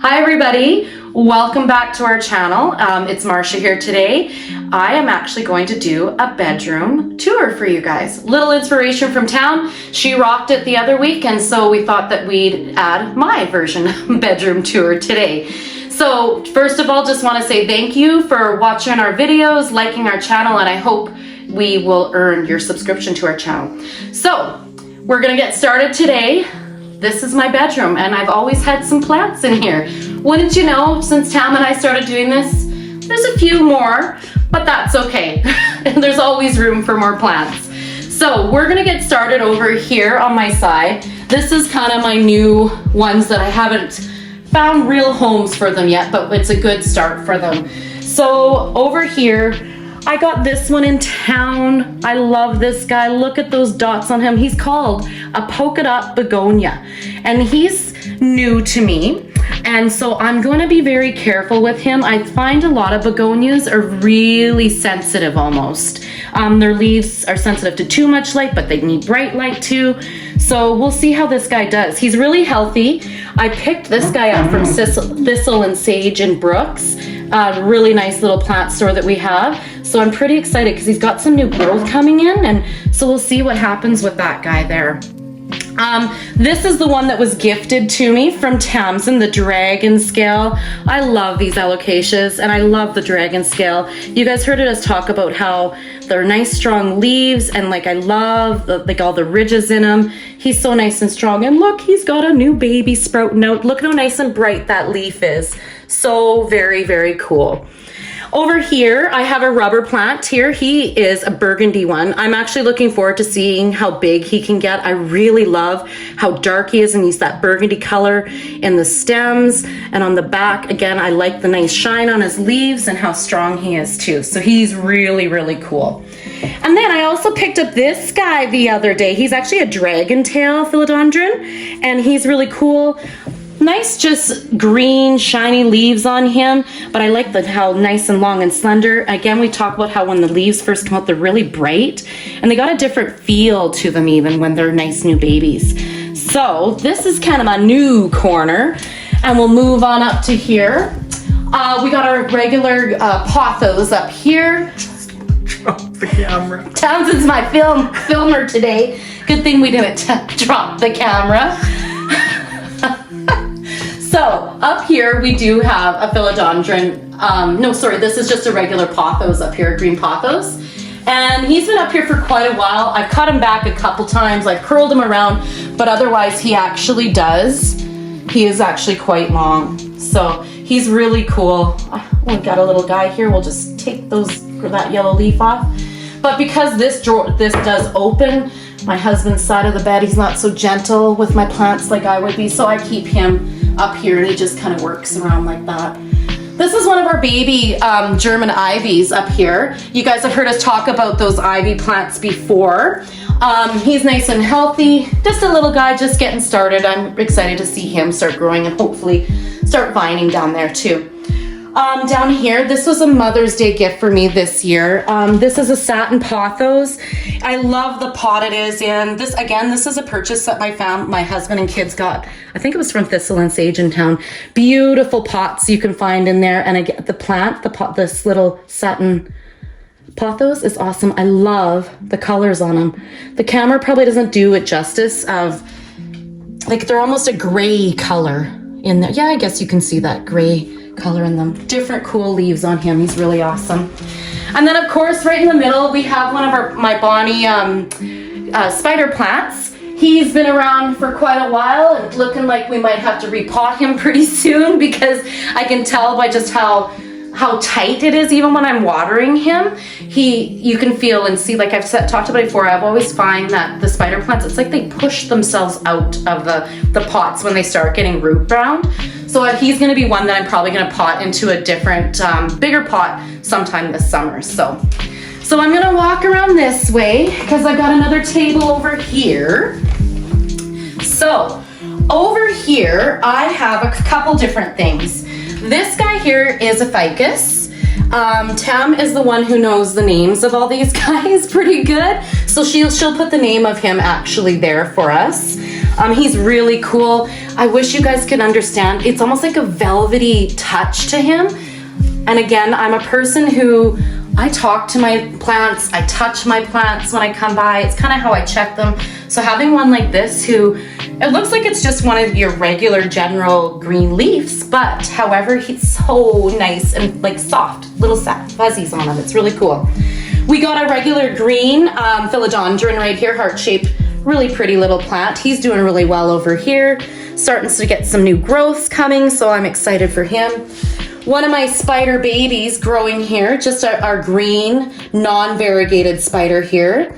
Hi everybody, welcome back to our channel. It's Marsha here today. I am actually going to do a bedroom tour for you guys. Little inspiration from town. She rocked it the other week, and so we thought that we'd add my version bedroom tour today. So first of all, just want to say thank you for watching our videos, liking our channel, and I hope we will earn your subscription to our channel. So we're gonna get started today. This is my bedroom, and I've always had some plants in here. Wouldn't you know, since Tam and I started doing this, there's a few more, but that's okay. There's always room for more plants. So we're gonna get started over here on my side. This is kind of my new ones that I haven't found real homes for them yet, but it's a good start for them. So over here, I got this one in town. I love this guy. Look at those dots on him. He's called a polka dot begonia, and he's new to me. And so I'm going to be very careful with him. I find a lot of begonias are really sensitive almost. Their leaves are sensitive to too much light, but they need bright light too. So we'll see how this guy does. He's really healthy. I picked this guy up from Thistle and Sage in Brooks. A really nice little plant store that we have. So I'm pretty excited because he's got some new growth coming in, and so we'll see what happens with that guy there. This is the one that was gifted to me from Tamsin, the dragon scale. I love these alocasias, and I love the dragon scale. You guys heard us talk about how they're nice strong leaves, and like I love like all the ridges in them. He's so nice and strong, and look, he's got a new baby sprouting out. Look how nice and bright that leaf is. So very, very cool. Over here, I have a rubber plant here. He is a burgundy one. I'm actually looking forward to seeing how big he can get. I really love how dark he is, and he's that burgundy color in the stems and on the back. Again, I like the nice shine on his leaves and how strong he is too. So he's really, really cool. And then I also picked up this guy the other day. He's actually a dragon tail philodendron, and he's really cool. Nice, just green, shiny leaves on him, but I like how nice and long and slender. Again, we talk about how when the leaves first come out, they're really bright, and they got a different feel to them even when they're nice new babies. So this is kind of my new corner, and we'll move on up to here. We got our regular pothos up here. Drop the camera. Townsend's my filmer today. Good thing we didn't drop the camera. So up here we do have a philodendron. No, sorry, this is just a regular pothos up here, green pothos. And he's been up here for quite a while. I've cut him back a couple times, I've curled him around, but otherwise he actually does. He is actually quite long. So he's really cool. We got a little guy here. We'll just take that yellow leaf off. But because this does open, my husband's side of the bed, he's not so gentle with my plants like I would be, so I keep him up here, and he just kind of works around like that. This is one of our baby German ivies up here. You guys have heard us talk about those ivy plants before. He's nice and healthy, just a little guy just getting started. I'm excited to see him start growing and hopefully start vining down there too. Down here, this was a Mother's Day gift for me this year. This is a Satin Pothos. I love the pot it is in. This is a purchase that my husband and kids got. I think it was from Thistle and Sage in town. Beautiful pots you can find in there. And again, this little Satin Pothos is awesome. I love the colors on them. The camera probably doesn't do it justice of, like, they're almost a gray color in there. Yeah, I guess you can see that gray color in them. Different cool leaves on him. He's really awesome. And then of course right in the middle we have one of my Bonnie spider plants. He's been around for quite a while and looking like we might have to repot him pretty soon, because I can tell by just how tight it is. Even when I'm watering him, you can feel and see, like I've talked about before, I've always find that the spider plants, it's like they push themselves out of the pots when they start getting root bound. So he's going to be one that I'm probably going to pot into a different, bigger pot sometime this summer. So I'm going to walk around this way because I've got another table over here. So over here, I have a couple different things. This guy here is a ficus. Tam is the one who knows the names of all these guys pretty good. So she'll put the name of him actually there for us. He's really cool. I wish you guys could understand. It's almost like a velvety touch to him. And again, I'm a person who, I talk to my plants, I touch my plants when I come by. It's kind of how I check them. So having one like this who, it looks like it's just one of your regular general green leaves, but however, he's so nice and like soft, little fuzzies on him. It's really cool. We got a regular green Philodendron right here, heart-shaped, really pretty little plant. He's doing really well over here, starting to get some new growths coming, so I'm excited for him. One of my spider babies growing here, just our green, non-variegated spider here.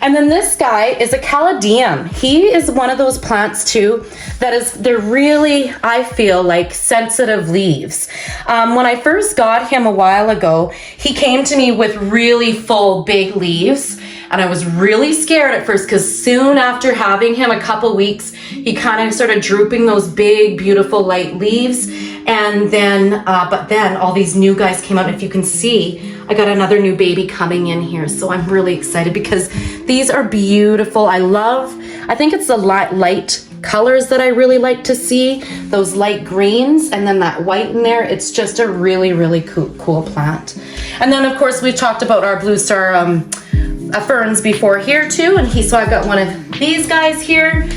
And then this guy is a Caladium. He is one of those plants too they're really, I feel like, sensitive leaves. When I first got him a while ago, he came to me with really full, big leaves. And I was really scared at first because soon after having him a couple weeks, he kind of started drooping those big, beautiful, light leaves. And then, but then all these new guys came out. And if you can see, I got another new baby coming in here. So I'm really excited because these are beautiful. I think it's the light colors that I really like to see. Those light greens and then that white in there. It's just a really, really cool plant. And then of course we talked about our blue star ferns before here too. And so I've got one of these guys here.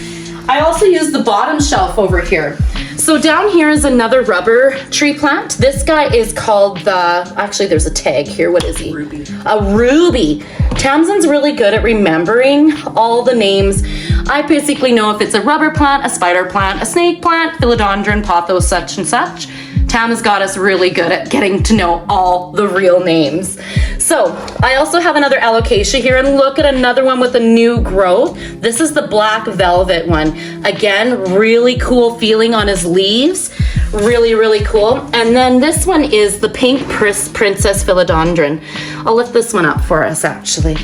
I also use the bottom shelf over here. So down here is another rubber tree plant. This guy is called actually there's a tag here. What is he? Ruby. A ruby. Tamsin's really good at remembering all the names. I basically know if it's a rubber plant, a spider plant, a snake plant, philodendron, pothos, such and such. Tam has got us really good at getting to know all the real names. So I also have another Alocasia here, and look at another one with a new growth. This is the black velvet one. Again, really cool feeling on his leaves. Really, really cool. And then this one is the pink princess philodendron. I'll lift this one up for us actually.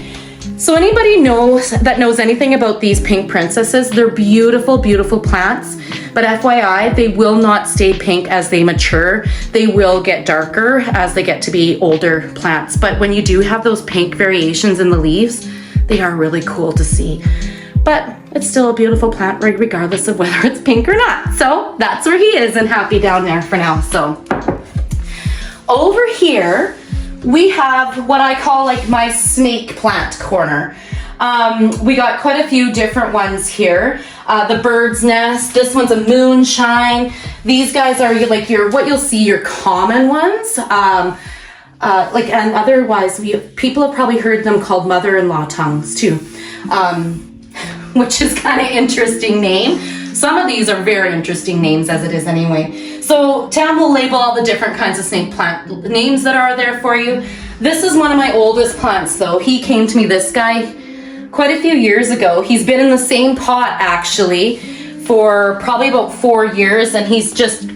So anybody knows anything about these pink princesses, they're beautiful, beautiful plants. But FYI, they will not stay pink as they mature. They will get darker as they get to be older plants. But when you do have those pink variations in the leaves, they are really cool to see. But it's still a beautiful plant, right, regardless of whether it's pink or not. So that's where he is and happy down there for now. So over here, we have what I call like my snake plant corner. We got quite a few different ones here. The bird's nest, this one's a moonshine. These guys are like what you'll see, your common ones. And otherwise, people have probably heard them called mother-in-law tongues too, which is kind of interesting name. Some of these are very interesting names as it is anyway. So Tam will label all the different kinds of snake plant names that are there for you. This is one of my oldest plants though. He came to me, this guy, quite a few years ago. He's been in the same pot actually for probably about 4 years, and he's just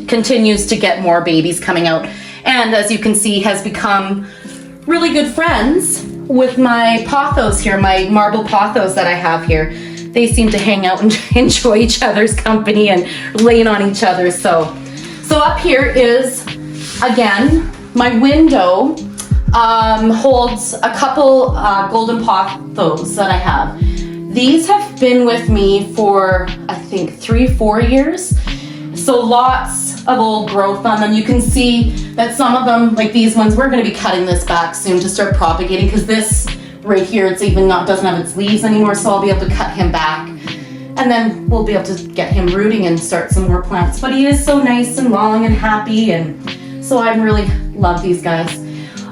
continues to get more babies coming out. And as you can see, has become really good friends with my pothos here, my marble pothos that I have here. They seem to hang out and enjoy each other's company and lean on each other. So up here is, again, my window holds a couple golden pothos that I have. These have been with me for, I think, 3-4 years. So lots of old growth on them. You can see that some of them, like these ones, we're going to be cutting this back soon to start propagating, because this right here, it's even doesn't have its leaves anymore, so I'll be able to cut him back. And then we'll be able to get him rooting and start some more plants. But he is so nice and long and happy, and so I really love these guys.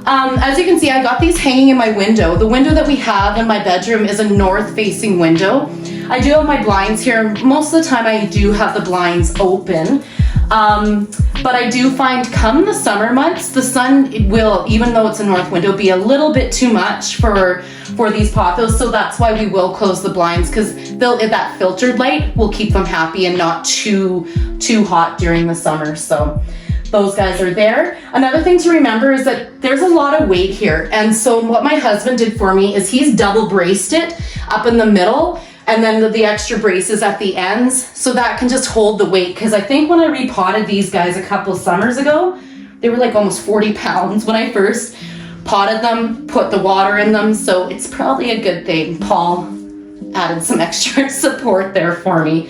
As you can see, I got these hanging in my window. The window that we have in my bedroom is a north-facing window. I do have my blinds here. Most of the time I do have the blinds open. But I do find come the summer months, the sun will, even though it's a north window, be a little bit too much for these pothos. So that's why we will close the blinds, because that filtered light will keep them happy and not too hot during the summer. So those guys are there. Another thing to remember is that there's a lot of weight here. And so what my husband did for me is he's double braced it up in the middle, and then the extra braces at the ends, so that can just hold the weight. Because I think when I repotted these guys a couple summers ago, they were like almost 40 pounds when I first potted them, put the water in them. So it's probably a good thing. Paul, added some extra support there for me.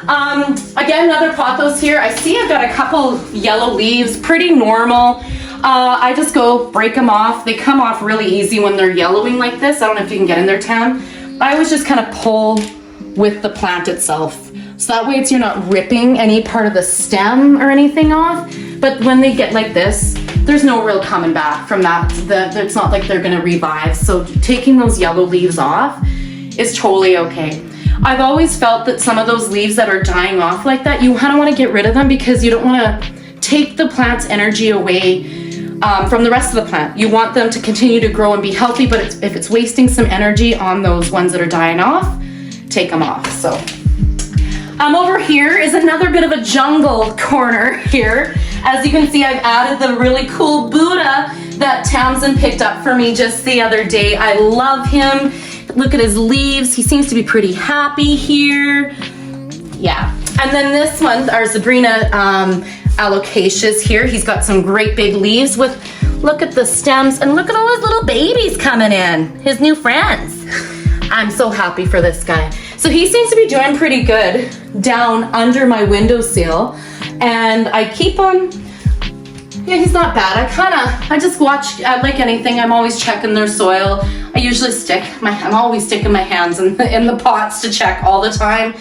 Again, another pothos here. I see I've got a couple yellow leaves, pretty normal. I just go break them off. They come off really easy when they're yellowing like this. I don't know if you can get in there, Tam. I always just kind of pull with the plant itself. So that way you're not ripping any part of the stem or anything off. But when they get like this, there's no real coming back from that. It's not like they're gonna revive. So taking those yellow leaves off is totally okay. I've always felt that some of those leaves that are dying off like that, you kind of want to get rid of them because you don't want to take the plant's energy away from the rest of the plant. You want them to continue to grow and be healthy, but if it's wasting some energy on those ones that are dying off, take them off. So over here is another bit of a jungle corner here. As you can see, I've added the really cool Buddha that Tamsin picked up for me just the other day. I love him. Look at his leaves. He seems to be pretty happy here. Yeah. And then this one, our Sabrina Alocasias here. He's got some great big leaves with, look at the stems and look at all his little babies coming in, his new friends. I'm so happy for this guy. So he seems to be doing pretty good down under my windowsill, and I keep him, yeah, he's not bad. I just watch, like anything, I'm always checking their soil. I usually I'm always sticking my hands in the pots to check all the time.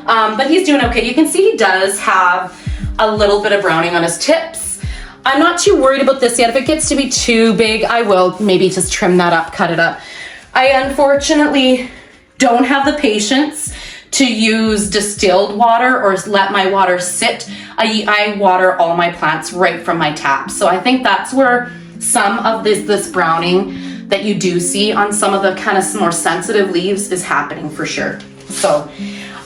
But he's doing okay. You can see he does have a little bit of browning on his tips. I'm not too worried about this yet. If it gets to be too big, I will maybe just trim that up, cut it up. I unfortunately don't have the patience to use distilled water or let my water sit. I water all my plants right from my tap. So I think that's where some of this browning that you do see on some of the kind of more sensitive leaves is happening for sure. So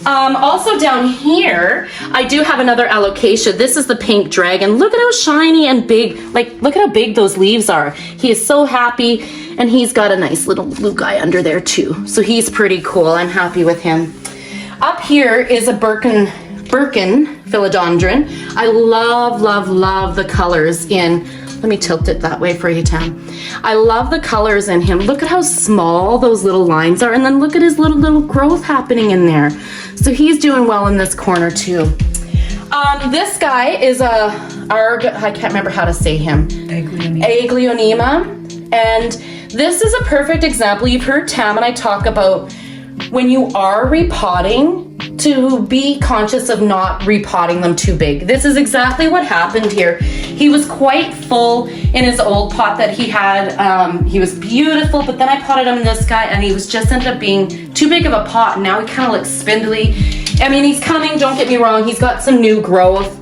also down here, I do have another Alocasia. This is the pink dragon. Look at how shiny and big, like look at how big those leaves are. He is so happy, and he's got a nice little blue guy under there too. So he's pretty cool. I'm happy with him. Up here is a birkin Philodendron. I love the colors in, let me tilt it that way for you, Tam. I love the colors in him. Look at how small those little lines are, and then look at his little growth happening in there. So he's doing well in this corner too. This guy is I can't remember how to say him. Aglaonema. And this is a perfect example. You've heard Tam and I talk about when you are repotting, to be conscious of not repotting them too big. This is exactly what happened here. He was quite full in his old pot that he had. He was beautiful, but then I potted him in this guy and he was just ended up being too big of a pot, and now he kind of looks spindly. I mean, he's coming, don't get me wrong, he's got some new growth,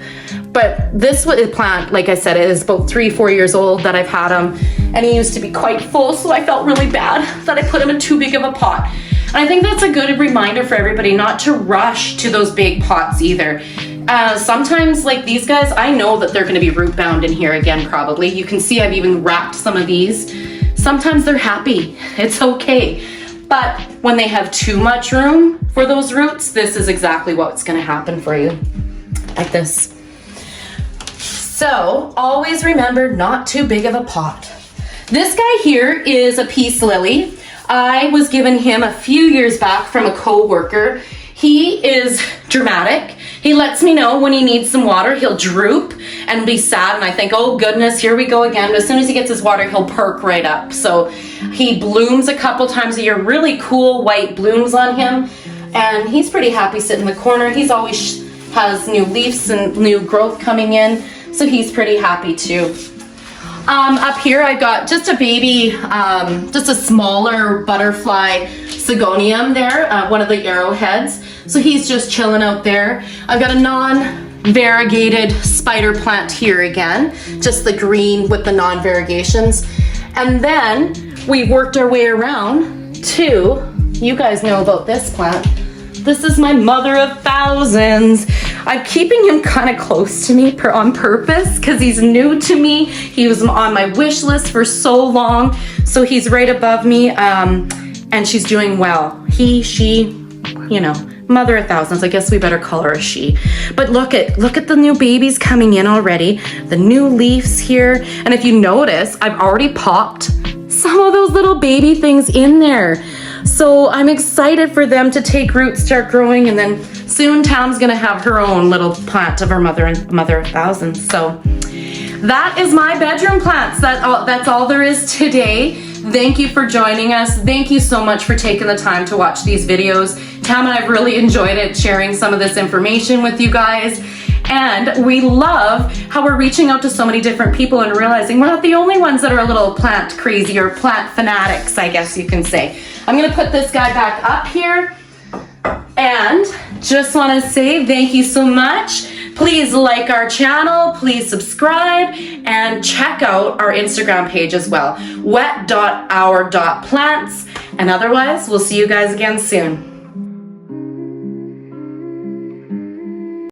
but this plant, like I said, it is about 3-4 years old that I've had him, and he used to be quite full, so I felt really bad that I put him in too big of a pot. And I think that's a good reminder for everybody not to rush to those big pots either. Sometimes, like these guys, I know that they're going to be root bound in here again probably. You can see I've even wrapped some of these. Sometimes they're happy. It's okay. But when they have too much room for those roots, this is exactly what's going to happen for you. Like this. So always remember, not too big of a pot. This guy here is a peace lily. I was given him a few years back from a co-worker. He is dramatic. He lets me know when he needs some water. He'll droop and be sad, and I think, oh goodness, here we go again. But as soon as he gets his water, he'll perk right up. So he blooms a couple times a year, really cool white blooms on him, and he's pretty happy sitting in the corner. He's always has new leaves and new growth coming in, so he's pretty happy too. Up here I've got just a baby, just a smaller butterfly Syngonium there, one of the arrowheads. So he's just chilling out there. I've got a non-variegated spider plant here again, just the green with the non-variegations. And then we worked our way around to, you guys know about this plant. This is my mother of thousands. I'm keeping him kind of close to me on purpose because he's new to me. He was on my wish list for so long. So he's right above me, and she's doing well. He, she, you know, mother of thousands. I guess we better call her a she. But look at the new babies coming in already. The new leaves here. And if you notice, I've already popped some of those little baby things in there. So I'm excited for them to take root, start growing, and then soon Tam's gonna have her own little plant of her mother of thousands. So that is my bedroom plants. That's all there is today. Thank you for joining us. Thank you so much for taking the time to watch these videos. Tam and I've really enjoyed it, sharing some of this information with you guys. And we love how we're reaching out to so many different people and realizing we're not the only ones that are a little plant crazy or plant fanatics, I guess you can say. I'm gonna put this guy back up here and just wanna say thank you so much. Please like our channel, please subscribe, and check out our Instagram page as well, wet.our.plants. And otherwise, we'll see you guys again soon.